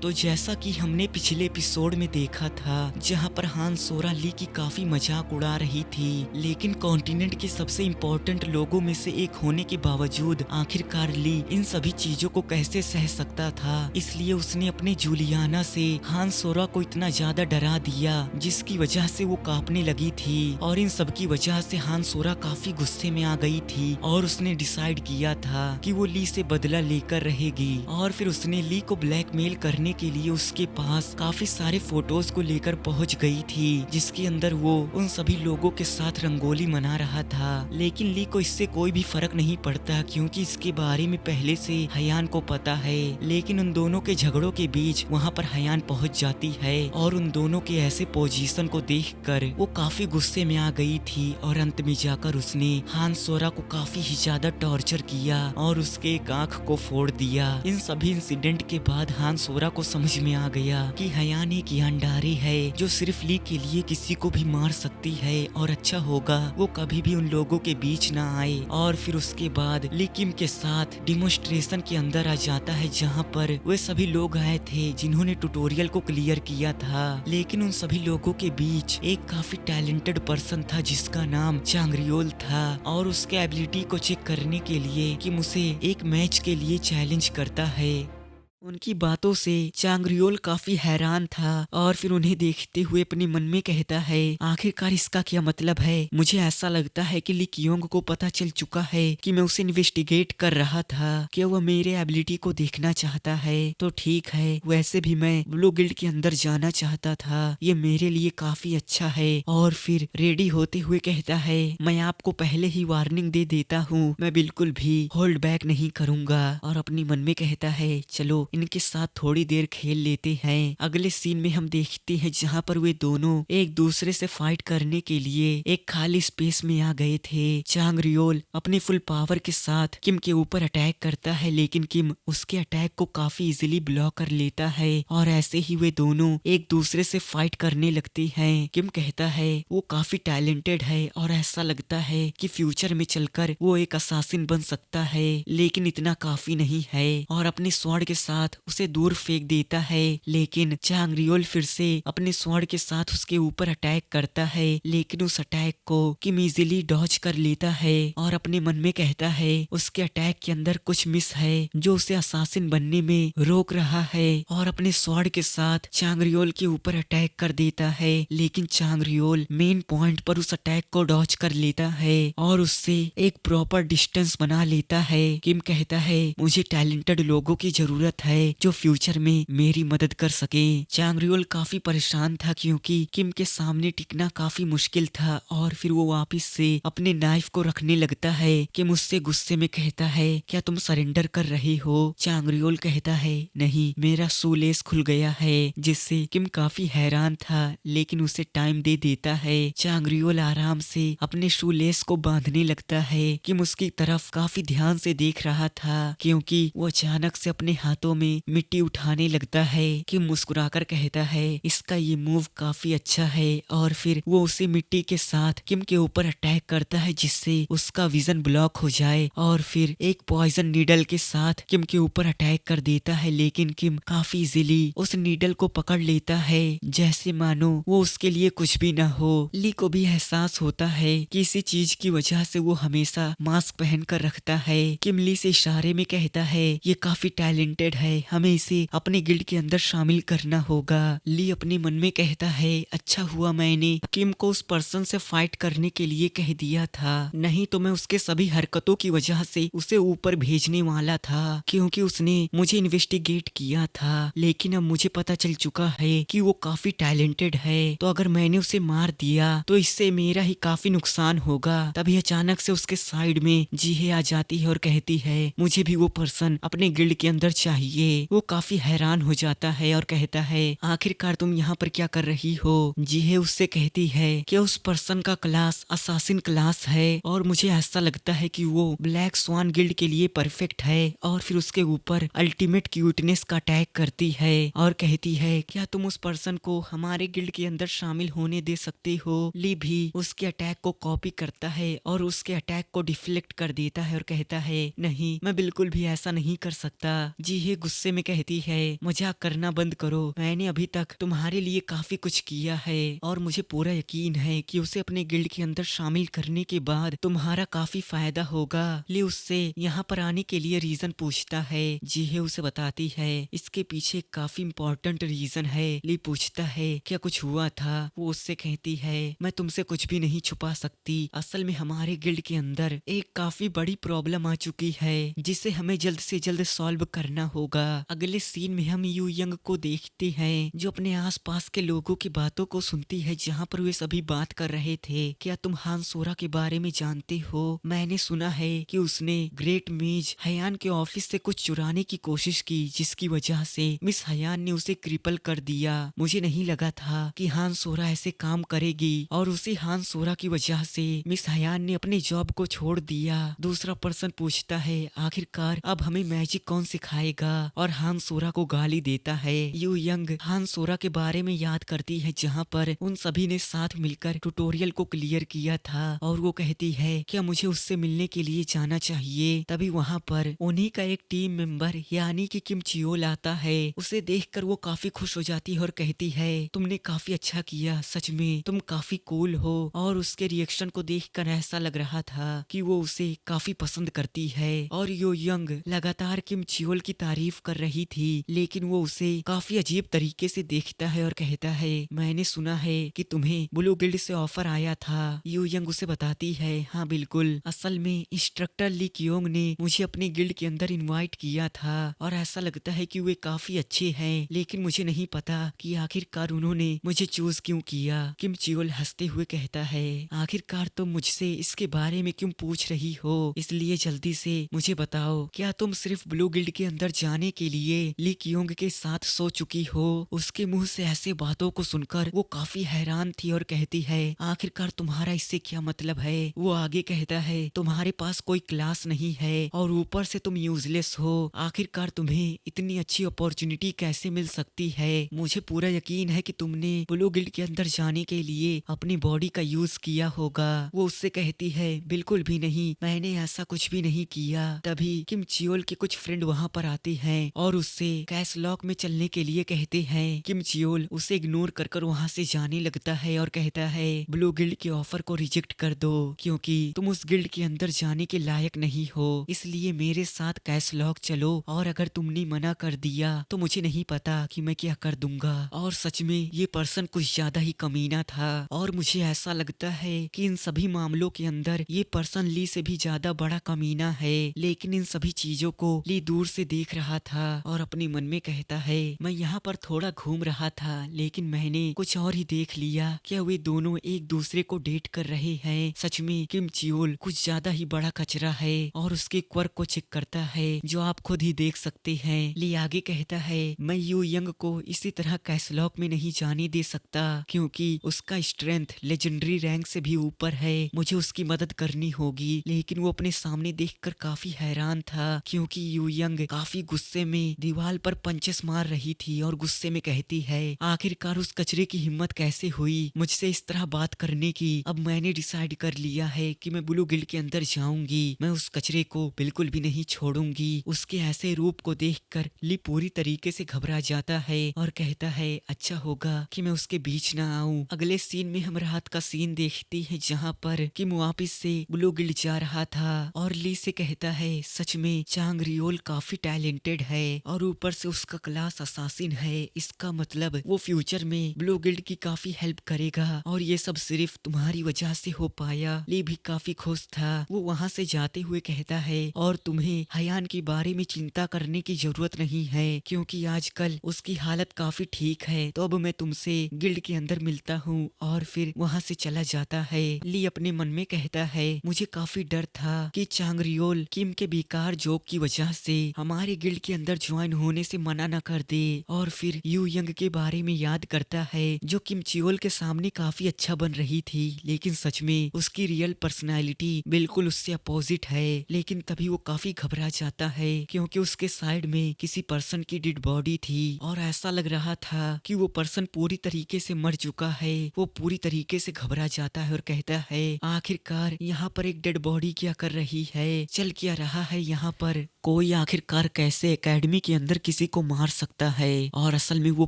तो जैसा कि हमने पिछले एपिसोड में देखा था, जहां पर हान सोरा ली की काफी मजाक उड़ा रही थी, लेकिन कॉन्टिनेंट के सबसे इम्पोर्टेंट लोगों में से एक होने के बावजूद आखिरकार ली इन सभी चीजों को कैसे सह सकता था। इसलिए उसने अपने जूलियाना से हान सोरा को इतना ज्यादा डरा दिया जिसकी वजह से वो कांपने लगी थी, और इन सब की वजह से हान सोरा काफी गुस्से में आ गई थी और उसने डिसाइड किया था कि वो ली से बदला लेकर रहेगी। और फिर उसने ली को ब्लैकमेल करने के लिए उसके पास काफी सारे फोटोज को लेकर पहुंच गई थी, जिसके अंदर वो उन सभी लोगों के साथ रंगोली मना रहा था। लेकिन ली को इससे कोई भी फर्क नहीं पड़ता क्योंकि इसके बारे में पहले से हयान को पता है। लेकिन उन दोनों के झगड़ों के बीच वहाँ पर हयान पहुँच जाती है और उन दोनों के ऐसे पोजीशन को देखकर वो काफी गुस्से में आ गई थी, और अंत में जाकर उसने हान सोरा को काफी ही ज्यादा टॉर्चर किया और उसके एक आंख को फोड़ दिया। इन सभी इंसिडेंट के बाद हान सोरा को समझ में आ गया कि हयान एक ईमानदारी है जो सिर्फ ली के लिए किसी को भी मार सकती है, और अच्छा होगा वो कभी भी उन लोगों के बीच ना आए। और फिर उसके बाद ली किम के साथ डिमोन्स्ट्रेशन के अंदर आ जाता है, जहाँ पर वे सभी लोग आए थे जिन्होंने ट्यूटोरियल को क्लियर किया था। लेकिन उन सभी लोगों के बीच एक काफी टैलेंटेड पर्सन था जिसका नाम चांगरियोल था, और उसके एबिलिटी को चेक करने के लिए किम उसे एक मैच के लिए चैलेंज करता है। उनकी बातों से चांगरियोल काफी हैरान था और फिर उन्हें देखते हुए अपने मन में कहता है, आखिरकार इसका क्या मतलब है। मुझे ऐसा लगता है कि ली कियोंग को पता चल चुका है कि मैं उसे इन्वेस्टिगेट कर रहा था, कि वह मेरे एबिलिटी को देखना चाहता है। तो ठीक है, वैसे भी मैं ब्लू गिल्ड के अंदर जाना चाहता था, ये मेरे लिए काफी अच्छा है। और फिर रेडी होते हुए कहता है, मैं आपको पहले ही वार्निंग दे देता हूँ, मैं बिल्कुल भी होल्ड बैक नहीं करूंगा। और अपनी मन में कहता है, चलो इनके साथ थोड़ी देर खेल लेते हैं। अगले सीन में हम देखते हैं जहाँ पर वे दोनों एक दूसरे से फाइट करने के लिए एक खाली स्पेस में आ गए थे। चांगरियोल अपने फुल पावर के साथ किम के ऊपर अटैक करता है, लेकिन किम उसके अटैक को काफी इजीली ब्लॉक कर लेता है, और ऐसे ही वे दोनों एक दूसरे से फाइट करने लगते हैं। किम कहता है वो काफी टैलेंटेड है और ऐसा लगता है कि फ्यूचर में चलकर वो एक असासिन बन सकता है, लेकिन इतना काफी नहीं है, और अपने स्वॉर्ड के साथ उसे दूर फेंक देता है। लेकिन चांगरियोल फिर से अपने स्वॉर्ड के साथ उसके ऊपर अटैक करता है, लेकिन उस अटैक को किम इजीली डॉज कर लेता है, और अपने मन में कहता है उसके अटैक के अंदर कुछ मिस है जो उसे असासिन बनने में रोक रहा है, और अपने स्वॉर्ड के साथ चांगरियोल के ऊपर अटैक कर देता है। लेकिन चांगरियोल मेन पॉइंट पर उस अटैक को डॉज कर लेता है और उससे एक प्रॉपर डिस्टेंस बना लेता है। किम कहता है मुझे टैलेंटेड लोगों की जरूरत है जो फ्यूचर में मेरी मदद कर सके। चांगरियोल काफी परेशान था क्योंकि किम के सामने टिकना काफी मुश्किल था, और फिर वो वापस से अपने नाइफ को रखने लगता है। किम उससे गुस्से में कहता है, क्या तुम सरेंडर कर रहे हो। चांगरियोल कहता है नहीं, मेरा शूलेस खुल गया है, जिससे किम काफी हैरान था, लेकिन उसे टाइम दे देता है। चांगरियोल आराम से अपने शूलेस को बांधने लगता है। किम उसकी तरफ काफी ध्यान से देख रहा था क्योंकि वो अचानक से अपने हाथों में मिट्टी उठाने लगता है। कि मुस्कुराकर कहता है इसका ये मूव काफी अच्छा है, और फिर वो उसी मिट्टी के साथ किम के ऊपर अटैक करता है जिससे उसका विजन ब्लॉक हो जाए, और फिर एक पॉइजन नीडल के साथ किम के ऊपर अटैक कर देता है। लेकिन किम काफी इजीली उस नीडल को पकड़ लेता है, जैसे मानो वो उसके लिए कुछ भी ना हो। ली को भी एहसास होता है कि इसी चीज की वजह से वो हमेशा मास्क पहन कर रखता है। किम ली से इशारे में कहता है ये काफी टैलेंटेड है, हमें इसे अपने गिल्ड के अंदर शामिल करना होगा। ली अपने मन में कहता है अच्छा हुआ मैंने किम को उस पर्सन से फाइट करने के लिए कह दिया था, नहीं तो मैं उसके सभी हरकतों की वजह से उसे ऊपर भेजने वाला था, क्योंकि उसने मुझे इन्वेस्टिगेट किया था। लेकिन अब मुझे पता चल चुका है कि वो काफी टैलेंटेड है, तो अगर मैंने उसे मार दिया तो इससे मेरा ही काफी नुकसान होगा। तभी अचानक से उसके साइड में जीहे आ जाती है और कहती है मुझे भी वो पर्सन अपने गिल्ड के अंदर चाहिए। वो काफी हैरान हो जाता है और कहता है आखिरकार तुम यहाँ पर क्या कर रही हो। जीहे उससे कहती है कि उस पर्सन का क्लास असासिन क्लास है, और मुझे ऐसा लगता है कि वो ब्लैक स्वान गिल्ड के लिए परफेक्ट है। और फिर उसके ऊपर अल्टीमेट क्यूटनेस का अटैक करती है और कहती है क्या तुम उस पर्सन को हमारे गिल्ड के अंदर शामिल होने दे सकते हो। ली भी उसके अटैक को कॉपी करता है और उसके अटैक को डिफ्लेक्ट कर देता है और कहता है नहीं, मैं बिल्कुल भी ऐसा नहीं कर सकता। जीहे गुस्से में कहती है मजाक करना बंद करो, मैंने अभी तक तुम्हारे लिए काफी कुछ किया है और मुझे पूरा यकीन है कि उसे अपने गिल्ड के अंदर शामिल करने के बाद तुम्हारा काफी फायदा होगा। ली उससे यहाँ पर आने के लिए रीजन पूछता है। जीहे उसे बताती है इसके पीछे काफी इम्पोर्टेंट रीजन है। ली पूछता है क्या कुछ हुआ था? वो उससे कहती है मैं तुमसे कुछ भी नहीं छुपा सकती, असल में हमारे गिल्ड के अंदर एक काफी बड़ी प्रॉब्लम आ चुकी है जिसे हमें जल्द से जल्द सॉल्व करना होगा। अगले सीन में हम यू यंग को देखते हैं जो अपने आसपास के लोगों की बातों को सुनती है जहाँ पर वे सभी बात कर रहे थे। क्या तुम हान सोरा के बारे में जानते हो? मैंने सुना है कि उसने ग्रेट मेज हयान के ऑफिस से कुछ चुराने की कोशिश की जिसकी वजह से मिस हयान ने उसे क्रिपल कर दिया। मुझे नहीं लगा था कि हान सोरा ऐसे काम करेगी और उसी हान सोरा की वजह से मिस हयान ने अपने जॉब को छोड़ दिया। दूसरा पर्सन पूछता है आखिरकार अब हमें मैजिक कौन सिखाएगा और हान सोरा को गाली देता है। यू यंग हान सोरा के बारे में याद करती है जहाँ पर उन सभी ने साथ मिलकर ट्यूटोरियल को क्लियर किया था और वो कहती है क्या मुझे उससे मिलने के लिए जाना चाहिए। तभी वहाँ पर उन्हीं का एक टीम मेंबर यानी कि किम चियोल आता है। उसे देखकर वो काफी खुश हो जाती है और कहती है तुमने काफी अच्छा किया, सच में तुम काफी कूल हो। और उसके रिएक्शन को देखकर ऐसा लग रहा था कि वो उसे काफी पसंद करती है। और यो यंग लगातार किम चियोल की तारीफ कर रही थी लेकिन वो उसे काफी अजीब तरीके से देखता है और कहता है मैंने सुना है कि तुम्हें ब्लू गिल्ड से ऑफर आया था। यू यंग उसे बताती है हाँ बिल्कुल, असल में इंस्ट्रक्टर ली कियोंग ने मुझे अपने गिल्ड के अंदर इनवाइट किया था और ऐसा लगता है कि वे काफी अच्छे हैं लेकिन मुझे नहीं पता कि आखिरकार उन्होंने मुझे चूज क्यों किया। किम चियोल हंसते हुए कहता है आखिरकार तुम मुझसे इसके बारे में क्यों पूछ रही हो, इसलिए जल्दी से मुझे बताओ क्या तुम सिर्फ ब्लू गिल्ड के अंदर जाने के लिए ली कियोंग के साथ सो चुकी हो। उसके मुंह से ऐसे बातों को सुनकर वो काफी हैरान थी और कहती है आखिरकार तुम्हारा इससे क्या मतलब है। वो आगे कहता है तुम्हारे पास कोई क्लास नहीं है और ऊपर से तुम यूजलेस हो, आखिरकार तुम्हें इतनी अच्छी अपॉर्चुनिटी कैसे मिल सकती है। मुझे पूरा यकीन है कि तुमने ब्लू गिल्ड के अंदर जाने के लिए अपनी बॉडी का यूज किया होगा। वो उससे कहती है बिल्कुल भी नहीं, मैंने ऐसा कुछ भी नहीं किया। तभी किम चियोल के कुछ फ्रेंड वहाँ पर आते हैं और उससे कैश लॉक में चलने के लिए कहते हैं। किम चियोल उसे इग्नोर कर कर वहाँ से जाने लगता है और कहता है ब्लू गिल्ड के ऑफर को रिजेक्ट कर दो क्योंकि तुम उस गिल्ड के अंदर जाने के लायक नहीं हो, इसलिए मेरे साथ कैश लॉक चलो और अगर तुमने मना कर दिया तो मुझे नहीं पता कि मैं क्या कर दूंगा। और सच में ये पर्सन कुछ ज्यादा ही कमीना था और मुझे ऐसा लगता है कि इन सभी मामलों के अंदर ये पर्सन ली से भी ज्यादा बड़ा कमीना है। लेकिन इन सभी चीजों को ली दूर से देख रहा था और अपने मन में कहता है मैं यहाँ पर थोड़ा घूम रहा था लेकिन मैंने कुछ और ही देख लिया, क्या वे दोनों एक दूसरे को डेट कर रहे हैं। सच में किम चियोल कुछ ज्यादा ही बड़ा कचरा है और उसके क्वर्क को चेक करता है जो आप खुद ही देख सकते हैं। ली आगे कहता है मैं यू यंग को इसी तरह कैसलॉक में नहीं जाने दे सकता क्योंकि उसका स्ट्रेंथ लेजेंडरी रैंक से भी ऊपर है, मुझे उसकी मदद करनी होगी। लेकिन वो अपने सामने देखकर काफी हैरान था क्योंकि यू यंग काफी गुस्से में दीवार पर पंचेस मार रही थी और गुस्से में कहती है आखिरकार उस कचरे की हिम्मत कैसे हुई मुझसे इस तरह बात करने की। अब मैंने डिसाइड कर लिया है कि मैं ब्लू गिल्ड के अंदर जाऊंगी, मैं उस कचरे को बिल्कुल भी नहीं छोड़ूंगी। उसके ऐसे रूप को देखकर ली पूरी तरीके से घबरा जाता है और कहता है अच्छा होगा कि मैं उसके बीच ना आऊं। अगले सीन में हम रात का सीन देखते हैं जहाँ पर किम वापिस से ब्लू गिल्ड जा रहा था और ली से कहता है सच में चांग रियोल काफी टैलेंटेड है और ऊपर से उसका क्लास असासिन है, इसका मतलब वो फ्यूचर में ब्लू गिल्ड की काफी हेल्प करेगा और ये सब सिर्फ तुम्हारी वजह से हो पाया। ली भी काफी खुश था। वो वहाँ से जाते हुए कहता है और तुम्हें हयान के बारे में चिंता करने की जरूरत नहीं है क्योंकि आजकल उसकी हालत काफी ठीक है, तो अब मैं तुमसे गिल्ड के अंदर मिलता हूँ और फिर वहाँ से चला जाता है। ली अपने मन में कहता है मुझे काफी डर था कि चांगरियोल किम के बेकार जोक की वजह से हमारे गिल्ड के अंदर ज्वाइन होने से मना न कर दे। और फिर यू यंग के बारे में याद करता है जो किम चियोल के सामने काफी अच्छा बन रही थी लेकिन सच में उसकी रियल पर्सनालिटी बिल्कुल उससे अपोजिट है। लेकिन तभी वो काफी घबरा जाता है क्योंकि उसके साइड में किसी पर्सन की डेड बॉडी थी और ऐसा लग रहा था कि वो पर्सन पूरी तरीके से मर चुका है। वो पूरी तरीके से घबरा जाता है और कहता है आखिरकार यहाँ पर एक डेड बॉडी क्या कर रही है, चल क्या रहा है यहाँ पर, कोई आखिरकार कैसे जिससे एकेडमी के अंदर किसी को मार सकता है। और असल में वो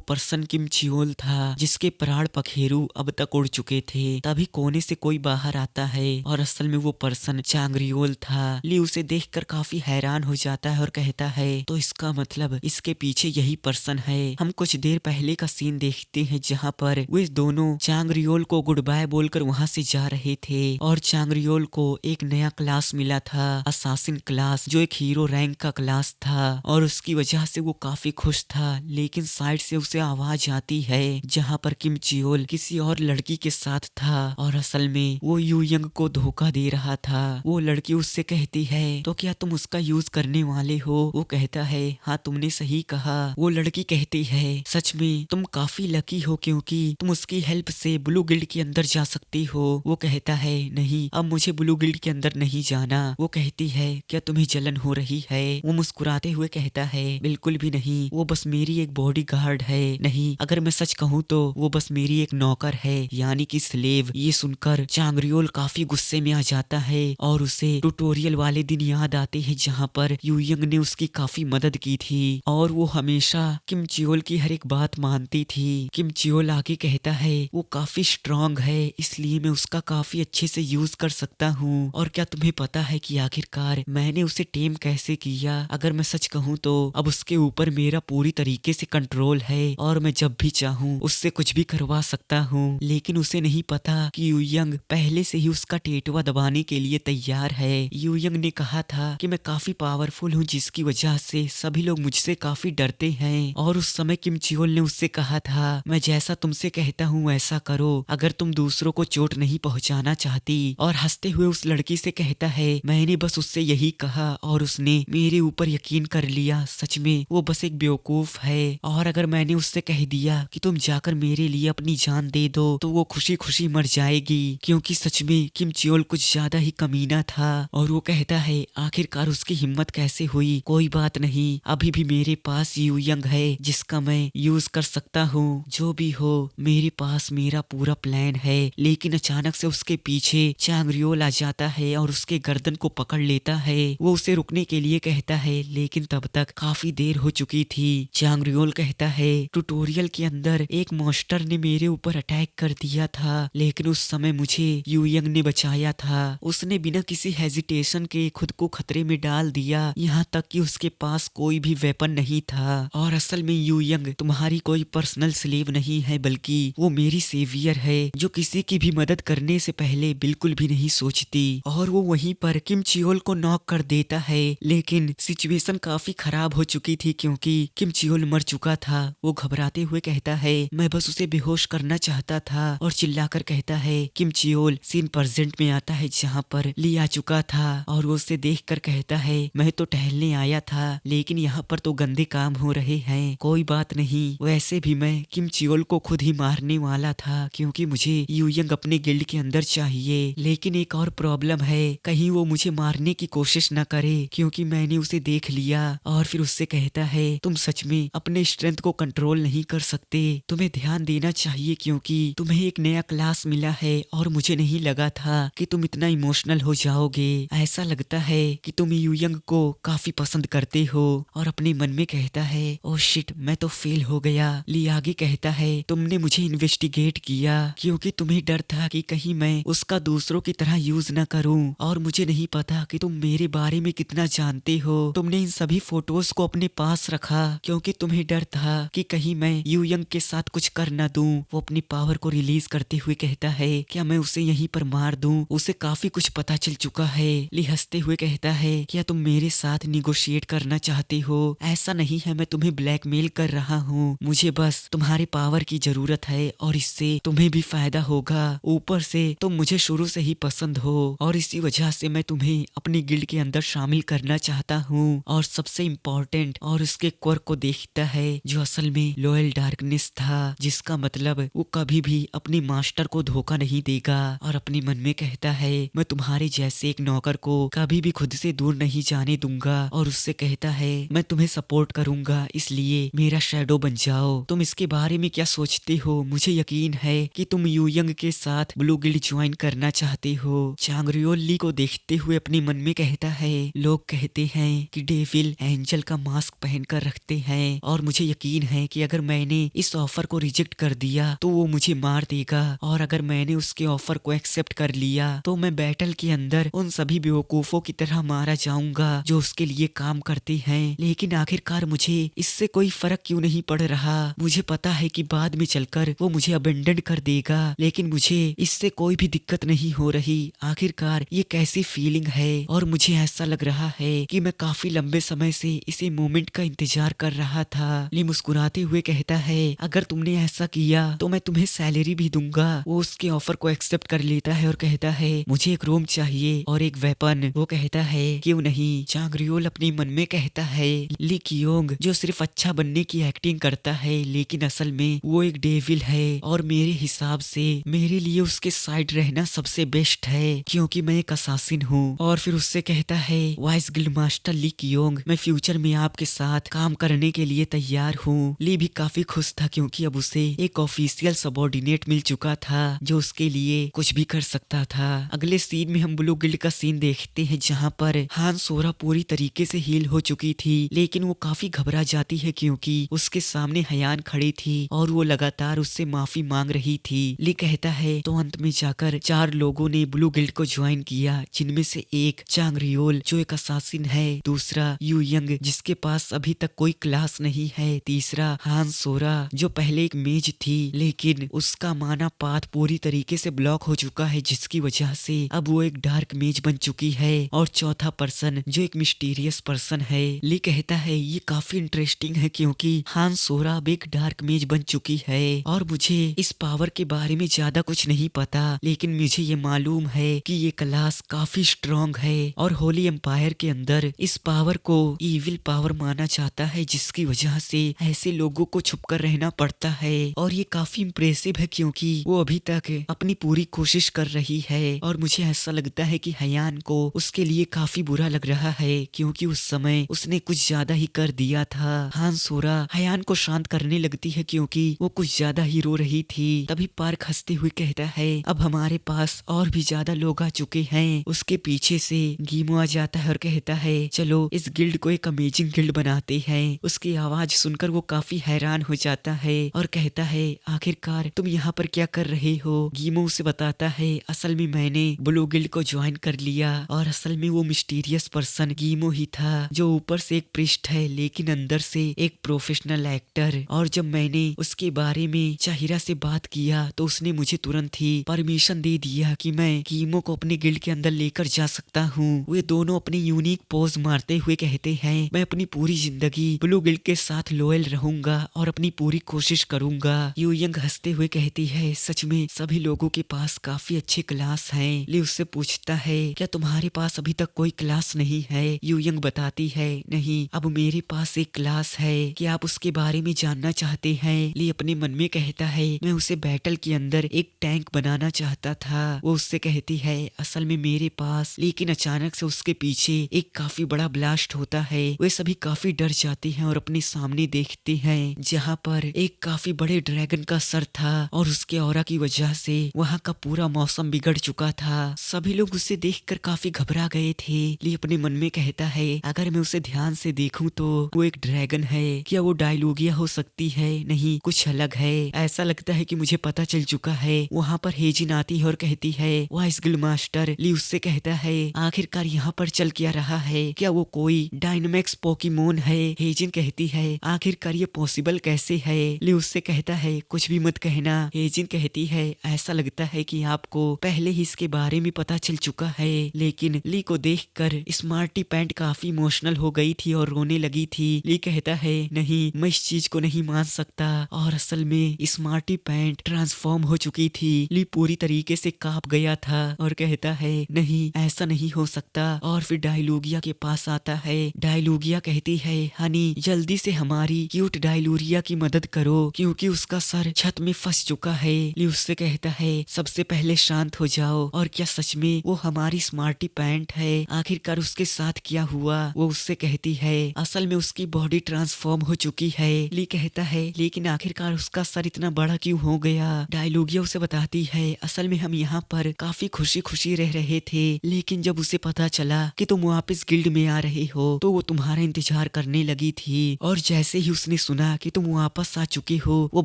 पर्सन किम चियोल था जिसके प्राण पखेरु अब तक उड़ चुके थे। तभी कोने से कोई बाहर आता है और असल में वो पर्सन चांगरियोल था। ली उसे देखकर काफी हैरान हो जाता है और कहता है तो इसका मतलब इसके पीछे यही पर्सन है। हम कुछ देर पहले का सीन देखते हैं जहाँ पर वे दोनों चांगरियोल को गुड बाय बोलकर वहाँ से जा रहे थे और चांगरियोल को एक नया क्लास मिला था, असासिन क्लास, जो एक हीरो रैंक का क्लास था और उसकी वजह से वो काफी खुश था। लेकिन साइड से उसे आवाज आती है जहाँ पर किम चियोल किसी और लड़की के साथ था और असल में वो यू यंग को धोखा दे रहा था। वो लड़की उससे कहती है तो क्या तुम उसका यूज करने वाले हो? वो कहता है हाँ तुमने सही कहा। वो लड़की कहती है सच में तुम काफी लकी हो क्योंकि तुम उसकी हेल्प से ब्लू गिल्ड के अंदर जा सकती हो। वो कहता है नहीं, अब मुझे ब्लू गिल्ड के अंदर नहीं जाना। वो कहती है क्या तुम्हें जलन हो रही है? वो मुस्कुराते हुए कहता है बिल्कुल भी नहीं, वो बस मेरी एक बॉडी गार्ड है। नहीं, अगर मैं सच कहूँ तो वो बस मेरी एक नौकर है, यानी कि स्लेव। ये सुनकर चांगरियोल काफी गुस्से में आ जाता है और उसे ट्यूटोरियल वाले दिन याद आते हैं जहाँ पर यू यंग ने उसकी काफी मदद की थी और वो हमेशा किम चियोल की हर एक बात मानती थी। किम चियोल आगे कहता है वो काफी स्ट्रांग है इसलिए मैं उसका काफी अच्छे से यूज कर सकता हूँ। और क्या तुम्हें पता है कि आखिरकार मैंने उसे टेम कैसे किया? अगर मैं सच कहूँ तो अब उसके ऊपर मेरा पूरी तरीके से कंट्रोल है और मैं जब भी चाहूँ उससे कुछ भी करवा सकता हूँ। लेकिन उसे नहीं पता कि यू यंग पहले से ही उसका टेटवा दबाने के लिए तैयार है। यू यंग ने कहा था कि मैं काफी पावरफुल हूँ जिसकी वजह से सभी लोग मुझसे काफी डरते हैं। और उस समय किम चियोल ने उससे कहा था मैं जैसा तुमसे कहता हूँ ऐसा करो, अगर तुम दूसरों को चोट नहीं पहुँचाना चाहती। और हंसते हुए उस लड़की से कहता है मैंने बस उससे यही कहा और उसने मेरे ऊपर यकीन कर लिया। सच में वो बस एक बेवकूफ है। और अगर मैंने उससे कह दिया कि तुम जाकर मेरे लिए अपनी जान दे दो तो वो खुशी खुशी मर जाएगी, क्योंकि सच में किम चियोल कुछ ज्यादा ही कमीना था। और वो कहता है आखिरकार उसकी हिम्मत कैसे हुई? कोई बात नहीं, अभी भी मेरे पास यू यंग है जिसका मैं यूज कर सकता हूँ। जो भी हो मेरे पास मेरा पूरा प्लान है। लेकिन अचानक से उसके पीछे चांगरियोल आ जाता है और उसके गर्दन को पकड़ लेता है। वो उसे रुकने के लिए कहता है लेकिन तब तक काफी देर हो चुकी थी। चांगरियोल कहता है ट्यूटोरियल के अंदर एक मॉन्स्टर ने मेरे ऊपर अटैक कर दिया था लेकिन उस समय मुझे यू यंग ने बचाया था। उसने बिना किसी हेजिटेशन के खुद को खतरे में डाल दिया, यहाँ तक कि उसके पास कोई भी वेपन नहीं था। और असल में यू यंग तुम्हारी कोई पर्सनल स्लेव नहीं है बल्कि वो मेरी सेवियर है जो किसी की भी मदद करने से पहले बिल्कुल भी नहीं सोचती। और वो वहीं पर किम चियोल को नॉक कर देता है। लेकिन सिचुएशन काफी खराब हो चुकी थी क्योंकि किम चियोल मर चुका था। वो घबराते हुए कहता है मैं बस उसे बेहोश करना चाहता था और चिल्लाकर कहता है। किम चियोल सीन प्रेजेंट में आता है जहाँ पर ली आ चुका था और वो उसे देखकर कहता है मैं तो टहलने आया था लेकिन यहाँ पर तो गंदे काम हो रहे हैं। कोई बात नहीं, वैसे भी मैं किम चियोल को खुद ही मारने वाला था क्योंकि मुझे यू यंग अपने गिल्ड के अंदर चाहिए। लेकिन एक और प्रॉब्लम है, कहीं वो मुझे मारने की कोशिश न करे क्योंकि मैंने उसे देख लिया। और फिर उससे कहता है तुम सच में अपने स्ट्रेंथ को कंट्रोल नहीं कर सकते, तुम्हें ध्यान देना चाहिए क्योंकि तुम्हें एक नया क्लास मिला है और मुझे नहीं लगा था कि तुम इतना इमोशनल हो जाओगे। ऐसा लगता है कि तुम यू यंग को काफी पसंद करते हो। और अपने मन में कहता है ओह शिट, मैं तो फेल हो गया। ली आगे कहता है तुमने मुझे इन्वेस्टिगेट किया क्योंकि तुम्हें डर था कि कहीं मैं उसका दूसरों की तरह यूज न करूं। और मुझे नहीं पता कि तुम मेरे बारे में कितना जानते हो। तुमने इन सभी फोटोज को अपने पास रखा क्योंकि तुम्हें डर था कि कहीं मैं यू यंग के साथ कुछ कर न दूं। वो अपनी पावर को रिलीज करते हुए कहता है क्या मैं उसे यहीं पर मार दूं? उसे काफी कुछ पता चल चुका है। ली हंसते हुए कहता है क्या तुम मेरे साथ निगोशिएट करना चाहते हो? ऐसा नहीं है, मैं तुम्हें ब्लैकमेल कर रहा हूँ। मुझे बस तुम्हारे पावर की जरूरत है और इससे तुम्हें भी फायदा होगा। ऊपर से तुम मुझे शुरू से ही पसंद हो और इसी वजह से मैं तुम्हें अपनी गिल्ड के अंदर शामिल करना चाहता हूँ। और सबसे इम्पोर्टेंट, और उसके क्वर्क को देखता है जो असल में लॉयल डार्कनेस था, जिसका मतलब वो कभी भी अपने मास्टर को धोखा नहीं देगा। और अपने मन में कहता है मैं तुम्हारे जैसे एक नौकर को कभी भी खुद से दूर नहीं जाने दूंगा। और उससे कहता है मैं तुम्हें सपोर्ट करूंगा, इसलिए मेरा शैडो बन जाओ। तुम इसके बारे में क्या सोचते हो? मुझे यकीन है कि तुम यू यंग के साथ ब्लू गिल्ड ज्वाइन करना चाहते हो। चांगरियोल ली को देखते हुए अपने मन में कहता है लोग कहते हैं कि डेविल एंजल का मास्क पहन कर रखते हैं और मुझे यकीन है कि अगर मैंने इस ऑफर को रिजेक्ट कर दिया तो वो मुझे मार देगा, और अगर मैंने उसके ऑफर को एक्सेप्ट कर लिया तो मैं बैटल के अंदर उन सभी बेवकूफों की तरह मारा जाऊंगा जो उसके लिए काम करते हैं। लेकिन आखिरकार मुझे इससे कोई फर्क क्यों नहीं पड़ रहा। मुझे पता है कि बाद में चलकर वो मुझे अबेंडन कर देगा, लेकिन मुझे इससे कोई भी दिक्कत नहीं हो रही। आखिरकार ये कैसी फीलिंग है, और मुझे ऐसा लग रहा है कि मैं काफी लंबे समय से इसी मोमेंट का इंतजार कर रहा था। ली मुस्कुराते हुए कहता है, अगर तुमने ऐसा किया तो मैं तुम्हें सैलरी भी दूंगा। वो उसके ऑफर को एक्सेप्ट कर लेता है और कहता है, मुझे एक रूम चाहिए और एक वेपन। वो कहता है, क्यों नहीं। चांग-रियोल अपने मन में कहता है, ली कियोंग जो सिर्फ अच्छा बनने की एक्टिंग करता है लेकिन असल में वो एक डेविल है, और मेरे हिसाब से मेरे लिए उसके साइड रहना सबसे बेस्ट है क्योंकि मैं एक असासिन हूँ। और फिर उससे कहता है, वाइस गिल्ड मास्टर ली कियोंग, मैं फ्यूचर में आपके साथ काम करने के लिए तैयार हूँ। ली भी काफी खुश था क्योंकि अब उसे एक ऑफिशियल सबऑर्डिनेट मिल चुका था जो उसके लिए कुछ भी कर सकता था। अगले सीन में हम ब्लू गिल्ड का सीन देखते हैं जहाँ पर हान सोरा पूरी तरीके से हील हो चुकी थी, लेकिन वो काफी घबरा जाती है क्योंकि उसके सामने हयान खड़ी थी और वो लगातार उससे माफी मांग रही थी। ली कहता है, तो अंत में जाकर 4 लोगों ने ब्लू गिल्ड को ज्वाइन किया, जिनमें से एक चांग-रियोल जो एक असासिन है, दूसरा यू यंग जिसके पास अभी तक कोई क्लास नहीं है, तीसरा हान सोरा जो पहले एक मेज थी लेकिन उसका माना पाथ पूरी तरीके से ब्लॉक हो चुका है जिसकी वजह से अब वो एक डार्क मेज बन चुकी है, और चौथा पर्सन जो एक मिस्टीरियस पर्सन है। ली कहता है, ये काफी इंटरेस्टिंग है क्योंकि हान सोरा अब एक डार्क मेज बन चुकी है और मुझे इस पावर के बारे में ज्यादा कुछ नहीं पता, लेकिन मुझे ये मालूम है कि ये क्लास काफी स्ट्रॉन्ग है और होली एम्पायर के अंदर इस पावर को इविल पावर माना जाता है जिसकी वजह से ऐसे लोगों को छुपकर रहना पड़ता है। और ये काफी इम्प्रेसिव है क्योंकि वो अभी तक अपनी पूरी कोशिश कर रही है, और मुझे ऐसा लगता है कि हयान को उसके लिए काफी बुरा लग रहा है क्योंकि उस समय उसने कुछ ज्यादा ही कर दिया था। हान सोरा हयान को शांत करने लगती है क्योंकि वो कुछ ज्यादा ही रो रही थी। तभी पार्क हंसते हुए कहता है, अब हमारे पास और भी ज्यादा लोग आ चुके हैं। उसके पीछे से गीमो आ जाता है और कहता है, चलो इस गिल्ड को एक अमेजिंग गिल्ड बनाते हैं। उसकी आवाज सुनकर वो काफी हैरान हो जाता है और कहता है, आखिरकार तुम यहाँ पर क्या कर रहे हो। गीमो उसे बताता है, असल में मैंने ब्लू गिल्ड को ज्वाइन कर लिया, और असल में वो मिस्टीरियस पर्सन गीमो ही था जो ऊपर से एक प्रिस्ट है लेकिन अंदर से एक प्रोफेशनल एक्टर। और जब मैंने उसके बारे में चाहिरा से बात किया तो उसने मुझे तुरंत ही परमिशन दे दिया कि मैं गीमो को अपने गिल्ड के अंदर लेकर जा सकता हूँ। वे दोनों अपनी यूनिक पोज मारते हुए कहते हैं, मैं अपनी पूरी जिंदगी ब्लू गिल्ड के साथ लॉयल रहूंगा और अपनी पूरी कोशिश करूंगा। यू यंग हंसते हुए कहती है, सच में सभी लोगों के पास काफी अच्छे क्लास हैं। ली उससे पूछता है, क्या तुम्हारे पास अभी तक कोई क्लास नहीं है। यू यंग बताती है, नहीं, अब मेरे पास एक क्लास है, क्या आप उसके बारे में जानना चाहते हैं। ली अपने मन में कहता है, मैं उसे बैटल के अंदर एक टैंक बनाना चाहता था। वो उससे कहती है, असल में मेरे पास, लेकिन अचानक से उसके पीछे एक काफी बड़ा ब्लास्ट होता है। वे सभी काफी डर जाते हैं और अपने सामने देखते हैं जहाँ पर एक काफी बड़े ड्रैगन का सर था और उसके ऑरा की वजह से वहाँ का पूरा मौसम बिगड़ चुका था। सभी लोग उसे देखकर काफी घबरा गए थे। ली अपने मन में कहता है, अगर मैं उसे ध्यान से देखूं तो वो एक ड्रैगन है, क्या वो डायलोगिया हो सकती है। नहीं, कुछ अलग है। ऐसा लगता है कि मुझे पता चल चुका है। वहाँ पर हेजिन आती है और कहती है, वाइस गिल्ड मास्टर। ली उससे कहता है, आखिरकार यहाँ पर चल क्या रहा है, क्या वो कोई डायनामिक्स पोकेमोन है। हेजिन कहती है, आखिरकार ये पॉसिबल कैसे है। ली उससे कहता है, कुछ भी मत कहना। हेजिन कहती है, ऐसा लगता है कि आपको पहले ही इसके बारे में पता चल चुका है। लेकिन ली को देखकर स्मार्टी पैंट काफी इमोशनल हो गई थी और रोने लगी थी। ली कहता है, नहीं, मैं इस चीज को नहीं मान सकता। और असल में स्मार्टी पैंट ट्रांसफॉर्म हो चुकी थी। ली पूरी तरीके से कांप गया था और कहता है, नहीं, ऐसा नहीं हो सकता। और फिर डायलूगिया के पास आता है। डायलूगिया कहती है, हनी, जल्दी से हमारी क्यूट डायलूरिया की मदद करो क्योंकि उसका सर छत में फंस चुका है। ली उससे कहता है, सबसे पहले शांत हो जाओ, और क्या सच में वो हमारी स्मार्टी पैंट है। आखिरकार उसके साथ क्या हुआ। वो उससे कहती है, असल में उसकी बॉडी ट्रांसफॉर्म हो चुकी है। ली कहता है, लेकिन आखिरकार उसका सर इतना बड़ा क्यों हो गया। डायलूगिया उसे बताती है, असल में हम यहाँ पर काफी खुशी खुशी रह रहे थे, लेकिन जब उसे पता चला कि तुम वापस गिल्ड में आ रहे हो तो वो तुम्हारा इंतजार करने लगी थी। और जैसे ही उसने सुना कि तुम वापस आ चुके हो वो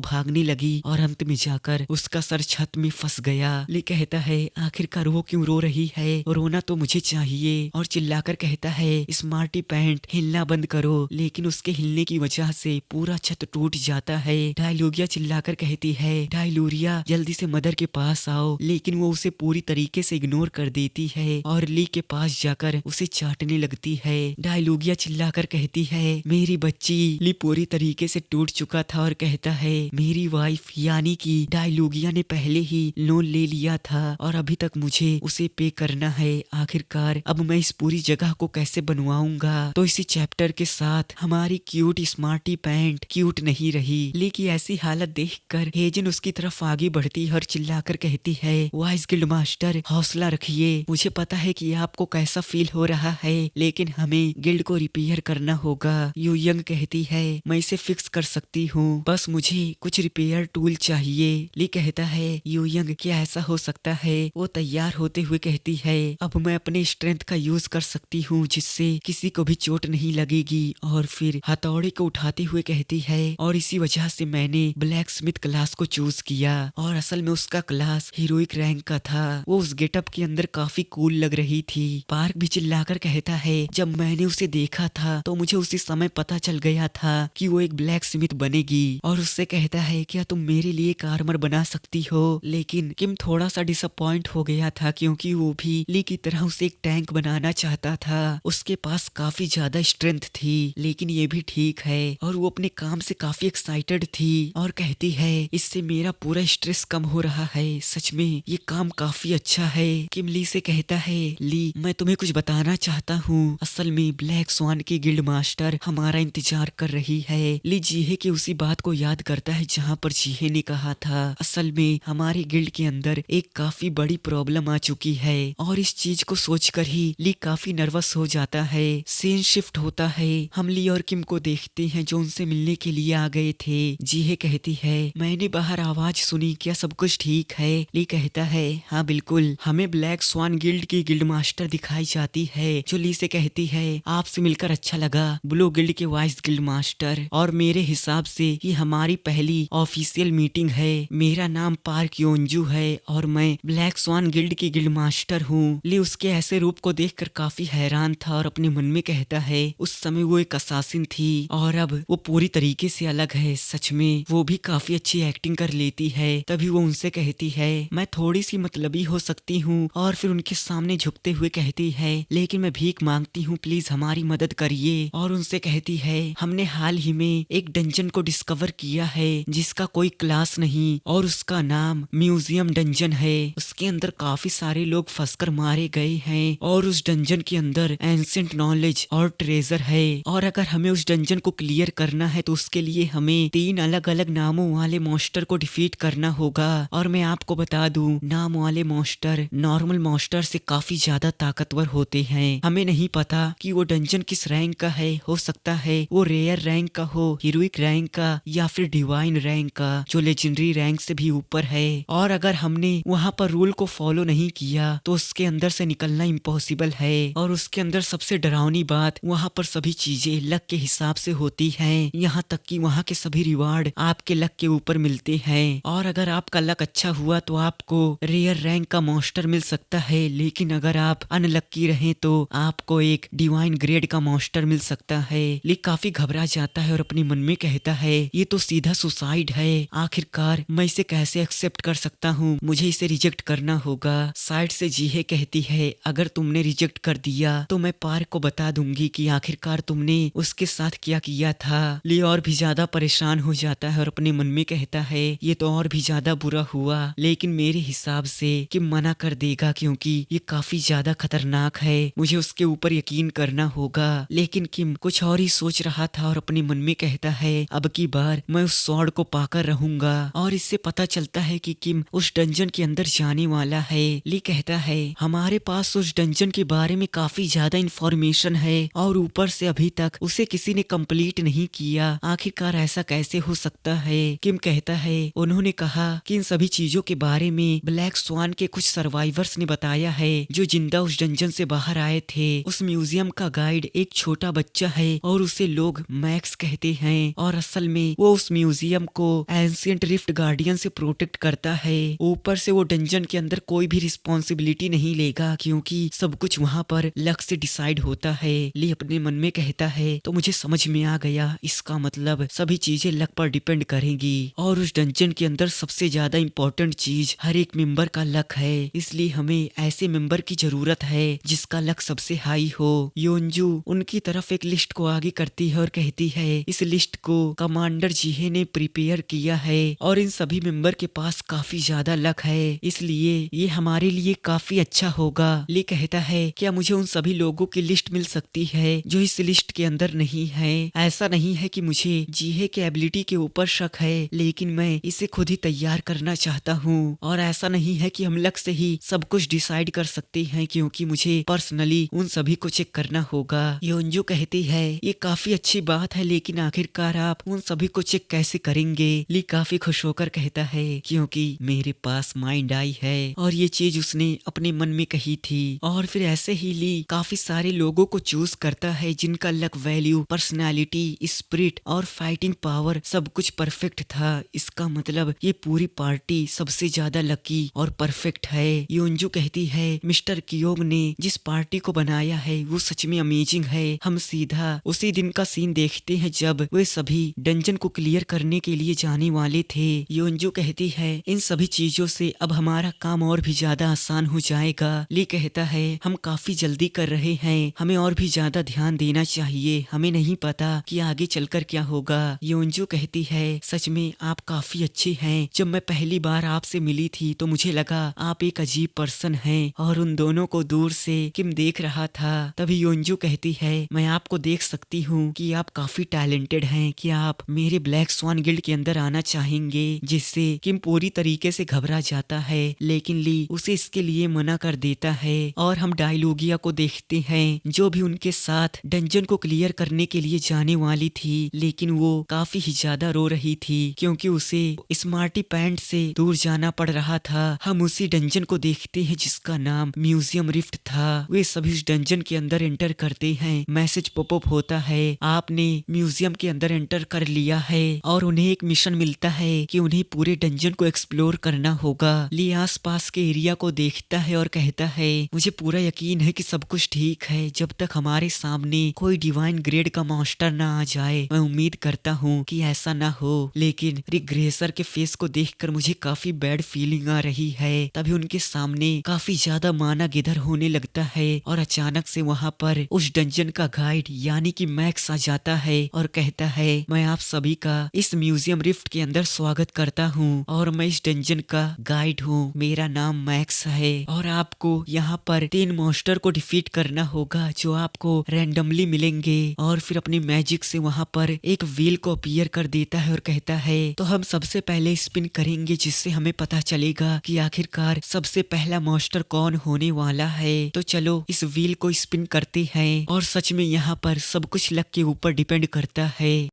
भागने लगी और अंत में जाकर उसका सर छत में फंस गया। ली कहता है आखिरकार वो क्यों रो रही है, रोना तो मुझे चाहिए। और चिल्लाकर कहता है स्मार्टी पैंट हिलना बंद करो, लेकिन उसके हिलने की वजह से पूरा छत टूट जाता है। डायलूरिया चिल्लाकर कहती है डायलूरिया जल्दी से मदर के पास आओ, लेकिन वो उसे पूरी तरीके से इग्नोर कर देती है और ली के पास जाकर उसे चाटने लगती है। डायलूरिया चिल्लाकर कहती है मेरी बच्ची। ली पूरी तरीके से टूट चुका था और कहता है मेरी वाइफ यानी कि डायलूरिया ने पहले ही लोन ले लिया था और अभी तक मुझे उसे पे करना है। आखिरकार अब मैं इस पूरी जगह को कैसे बनवाऊंगा। तो इसी चैप्टर के साथ हमारी क्यूट स्मार्टी पैंट क्यूट नहीं रही। ली की ऐसी हालत देखकर हेजन उसकी तरफ आगे बढ़ती है और चिल्लाकर कहती है वाइस गिल्ड मास्टर हौसला रखिए, मुझे पता है कि आपको कैसा फील हो रहा है, लेकिन हमें गिल्ड को रिपेयर करना होगा। यू यंग कहती है मैं इसे फिक्स कर सकती हूँ, बस मुझे कुछ रिपेयर टूल चाहिए। ली कहता है यू यंग क्या ऐसा हो सकता है। वो तैयार होते हुए कहती है अब मैं अपने स्ट्रेंथ का यूज कर सकती हूँ जिससे किसी को भी चोट नहीं लगेगी। और फिर हथौड़े को उठाते हुए कहती है और इसी वजह से मैंने ब्लैक स्मिथ क्लास को चूज किया। और असल में उसका क्लास हीरोइक रैंक का था। वो उस गेटअप के अंदर काफी कूल लग रही थी। पार्क भी चिल्लाकर कहता है जब मैंने उसे देखा था तो मुझे उसी समय पता चल गया था कि वो एक ब्लैक स्मिथ बनेगी। और उससे कहता है क्या तुम मेरे लिए एक आर्मर बना सकती हो। लेकिन किम थोड़ा सा डिसअपॉइंट हो गया था क्योंकि वो भी ली की तरह उसे एक टैंक बनाना चाहता था। उसके पास काफी ज्यादा स्ट्रेंथ थी, लेकिन ये भी ठीक है। और वो अपने काम से काफी एक्साइटेड थी और कहती है इससे मेरा पूरा स्ट्रेस कम हो रहा है, सच में ये काम काफी अच्छा है। किम ली से कहता है ली मैं तुम्हें कुछ बताना चाहता हूँ, असल में ब्लैक स्वान की गिल्ड मास्टर हमारा इंतजार कर रही है। ली जीहे की उसी बात को याद करता है जहाँ पर जीहे ने कहा था असल में हमारी गिल्ड के अंदर एक काफी बड़ी प्रॉब्लम आ चुकी है। और इस चीज को सोचकर ही ली काफी नर्वस हो जाता है। सीन शिफ्ट होता है, हम ली और किम को देखते हैं जो उनसे मिलने के लिए आ गए थे। जीहे कहती है मैंने बाहर आवाज सुनी, क्या सब कुछ ठीक है। ली कहता है हाँ बिल्कुल, हमें ब्लैक स्वान गिल्ड की गिल्ड मास्टर दिखाई जाती है जो ली से कहती है आपसे मिलकर अच्छा लगा ब्लू गिल्ड के वाइस गिल्ड मास्टर, और मेरे हिसाब से ये हमारी पहली ऑफिशियल मीटिंग है। मेरा नाम पार्क योंजू है और मैं ब्लैक स्वान गिल्ड की गिल्ड मास्टर हूँ। ली उसके ऐसे रूप को देखकर काफी हैरान था और अपने मन में कहता है उस समय वो एक असासिन थी और अब वो पूरी तरीके से अलग है। सच में वो भी काफी अच्छी एक्टिंग कर लेती है। तभी वो उनसे कहती है मैं थोड़ी सी मतलबी हो सकती हूँ, और फिर उनके सामने झुकते हुए कहती है लेकिन मैं भीख मांगती हूँ, प्लीज हमारी मदद करिए। और उनसे कहती है हमने हाल ही में एक डंजन को डिस्कवर किया है जिसका कोई क्लास नहीं और उसका नाम म्यूजियम डंजन है। उसके अंदर काफी सारे लोग फंसकर मारे गए हैं और उस डंजन के अंदर एंशिएंट नॉलेज और ट्रेजर है। और अगर हमें उस डंजन को क्लियर करना है तो उसके लिए हमें 3 अलग अलग नामों वाले मॉन्स्टर को डिफीट करना होगा। और मैं आपको बता दूं नाम वाले मॉन्स्टर नॉर्मल मॉन्स्टर से काफी ज्यादा ताकतवर होते हैं। हमें नहीं पता कि वो डंजन किस रैंक का है, हो सकता है वो रेयर रैंक का हो, हीरोइक रैंक का, या फिर डिवाइन रैंक का जो लेजेंडरी रैंक से भी ऊपर है। और अगर हमने वहाँ पर रूल को फॉलो नहीं किया तो उसके अंदर से निकलना इम्पॉसिबल है। और उसके अंदर सबसे डरावनी बात वहाँ पर सभी चीजें लक के हिसाब से होती हैं, यहाँ तक कि वहाँ के सभी रिवार्ड आपके लक के ऊपर मिलते हैं। और अगर आपका लक अच्छा हुआ तो आपको रेयर रैंक का मॉन्स्टर मिल सकता है, लेकिन अगर आप अनलक्की रहे तो आपको एक डिवाइन ग्रेड का मॉन्स्टर मिल सकता है। ली काफी घबरा जाता है और अपने मन में कहता है ये तो सीधा सुसाइड है, आखिरकार मैं इसे कैसे एक्सेप्ट कर सकता हूँ, मुझे इसे रिजेक्ट करना होगा। साइड से जीहे कहती है अगर तुमने रिजेक्ट कर दिया तो मैं पार्क को बता दूंगी कि आखिरकार तुमने उसके साथ क्या किया था। ली और भी ज्यादा परेशान हो जाता है और अपने मन में कहता है ये तो और भी ज्यादा बुरा हुआ, लेकिन मेरे हिसाब से किम मना कर देगा क्योंकि ये काफी ज्यादा खतरनाक है, मुझे उसके ऊपर यकीन करना होगा। लेकिन किम कुछ और ही सोच रहा था और अपने मन में कहता है अब की बार मैं उस स्वॉर्ड को पाकर रहूंगा। और इससे पता चलता है कि किम उस डंजन के अंदर जाने वाला है। ली कहता है हमारे पास उस डंजन के बारे में काफी ज्यादा इंफॉर्मेशन है और ऊपर से अभी तक उसे किसी ने कंप्लीट नहीं किया, आखिरकार ऐसा कैसे हो सकता है। किम कहता है उन्होंने कहा कि इन सभी चीजों के बारे में ब्लैक स्वान के कुछ सर्वाइवर्स ने बताया है जो जिंदा उस डंजन से बाहर आए थे। उस म्यूजियम का गाइड एक छोटा बच्चा है और उसे लोग मैक्स कहते हैं और असल में वो उस म्यूजियम को एंशिएंट रिफ्ट गार्डियन से प्रोटेक्ट करता है। ऊपर से वो डंजन के अंदर कोई भी रिस्पॉन्सिबिलिटी नहीं लेगा क्योंकि सब कुछ वहाँ पर लक से डिसाइड होता है। ली अपने मन में कहता है तो मुझे समझ में आ गया, इसका मतलब सभी चीजें लक पर डिपेंड करेंगी और उस डंजन के अंदर सबसे ज्यादा इम्पोर्टेंट चीज हर एक मेंबर का लक है। इसलिए हमें ऐसे मेंबर की जरूरत है जिसका लक सबसे हाई हो। योंजू उनकी तरफ एक लिस्ट को आगे करती है और कहती है इस लिस्ट को कमांडर जीहे ने प्रिपेयर किया है और इन सभी मेंबर के पास काफी ज्यादा लक है, इसलिए ये हमारे लिए काफी अच्छा होगा। ली कहता है क्या मुझे उन सभी लोगों की लिस्ट मिल सकती है जो इस लिस्ट के अंदर नहीं है? ऐसा नहीं है कि मुझे जीहे के एबिलिटी के ऊपर शक है, लेकिन मैं इसे खुद ही तैयार करना चाहता हूँ और ऐसा नहीं है कि हम लक से ही सब कुछ डिसाइड कर सकते हैं क्योंकि मुझे पर्सनली उन सभी को चेक करना होगा। योंजू कहती है ये काफी अच्छी बात है, लेकिन आखिरकार आप उन सभी को चेक कैसे करेंगे? ली काफी खुश होकर कहता है क्योंकि मेरे पास माइंड आई है और ये चीज उसने अपने मन में कही थी। और फिर ऐसे ही ली काफी सारे लोगों को चूज करता है जिनका लक वैल्यू, पर्सनालिटी, स्पिरिट और फाइटिंग पावर सब कुछ परफेक्ट था। इसका मतलब ये पूरी पार्टी सबसे ज्यादा लकी और परफेक्ट है। योंजू कहती है मिस्टर कियोंग ने जिस पार्टी को बनाया है वो सच में अमेजिंग है। हम सीधा उसी दिन का सीन देखते हैं जब वे सभी डंजन को क्लियर करने के लिए जाने वाले थे। योंजू कहती है इन सभी चीजों से अब हमारा काम और भी ज्यादा आसान हो जाएगा। ली कहता है हम काफी जल्दी कर रहे हैं, हमें और भी ज्यादा ध्यान देना चाहिए, हमें नहीं पता कि आगे चलकर क्या होगा। योंजू कहती है सच में आप काफी अच्छे हैं, जब मैं पहली बार आपसे मिली थी तो मुझे लगा आप एक अजीब पर्सन हैं और उन दोनों को दूर से किम देख रहा था। तभी योंजू कहती है मैं आपको देख सकती हूँ कि आप काफी टैलेंटेड हैं, कि आप मेरे ब्लैक स्वान गिल्ड के अंदर आना चाहेंगे? जिससे किम पूरी तरीके से घबरा जाता है, लेकिन ली उसे इसके लिए मना कर देता है। और हम डायलोगिया को देखते हैं जो भी उनके साथ डंजन को क्लियर करने के लिए जाने वाली थी, लेकिन वो काफी ही ज्यादा रो रही थी क्योंकि उसे स्मार्टी पैंट से दूर जाना पड़ रहा था। हम उसी डंजन को देखते हैं जिसका नाम म्यूजियम रिफ्ट था। वे सभी उस डंजन के अंदर एंटर करते हैं, मैसेज पॉपअप होता है आपने म्यूजियम के अंदर एंटर कर लिया है और उन्हें एक मिशन मिलता है कि उन्हें पूरे डंजन को एक्सप्लोर करना होगा। ली आस पास के एरिया को देखता है और कहता है मुझे पूरा यकीन है कि सब कुछ ठीक है जब तक हमारे सामने कोई डिवाइन ग्रेड का मॉन्स्टर ना आ जाए। मैं उम्मीद करता हूँ कि ऐसा ना हो, लेकिन रिग्रेसर के फेस को देखकर मुझे काफी बैड फीलिंग आ रही है। तभी उनके सामने काफी ज्यादा माना गिधर होने लगता है और अचानक से वहाँ पर उस डंजन का गाइड यानी कि मैक्स आ जाता है और कहता है मैं आप सभी का इस म्यूजियम रिफ्ट के अंदर स्वागत करता हूँ और मैं इस डंजन का गाइड हूँ, मेरा नाम मैक्स है और आपको यहाँ पर 3 मॉन्स्टर को डिफीट करना होगा जो आपको रैंडमली मिलेंगे। और फिर अपनी मैजिक से वहाँ पर एक व्हील को अपीयर कर देता है और कहता है तो हम सबसे पहले स्पिन करेंगे जिससे हमें पता चलेगा कि आखिरकार सबसे पहला मॉन्स्टर कौन होने वाला है। तो चलो इस व्हील को स्पिन करते हैं और सच में यहाँ पर सब कुछ लक के ऊपर डिपेंड करता है।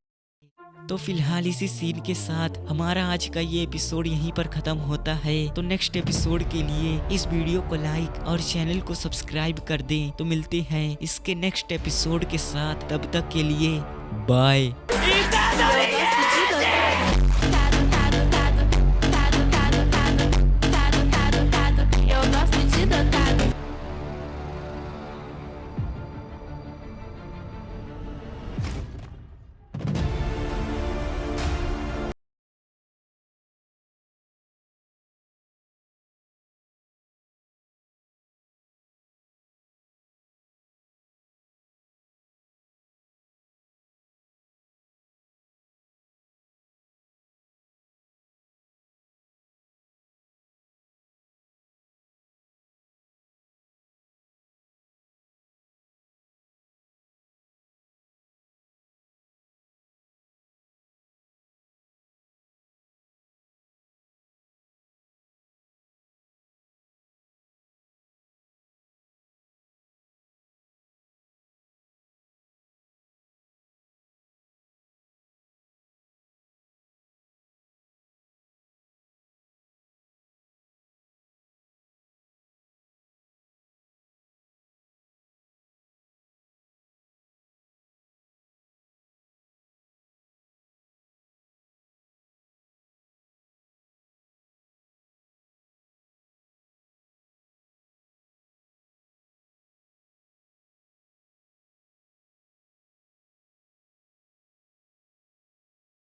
तो फिलहाल इसी सीन के साथ हमारा आज का ये एपिसोड यहीं पर खत्म होता है। तो नेक्स्ट एपिसोड के लिए इस वीडियो को लाइक और चैनल को सब्सक्राइब कर दें। तो मिलते हैं इसके नेक्स्ट एपिसोड के साथ, तब तक के लिए बाय।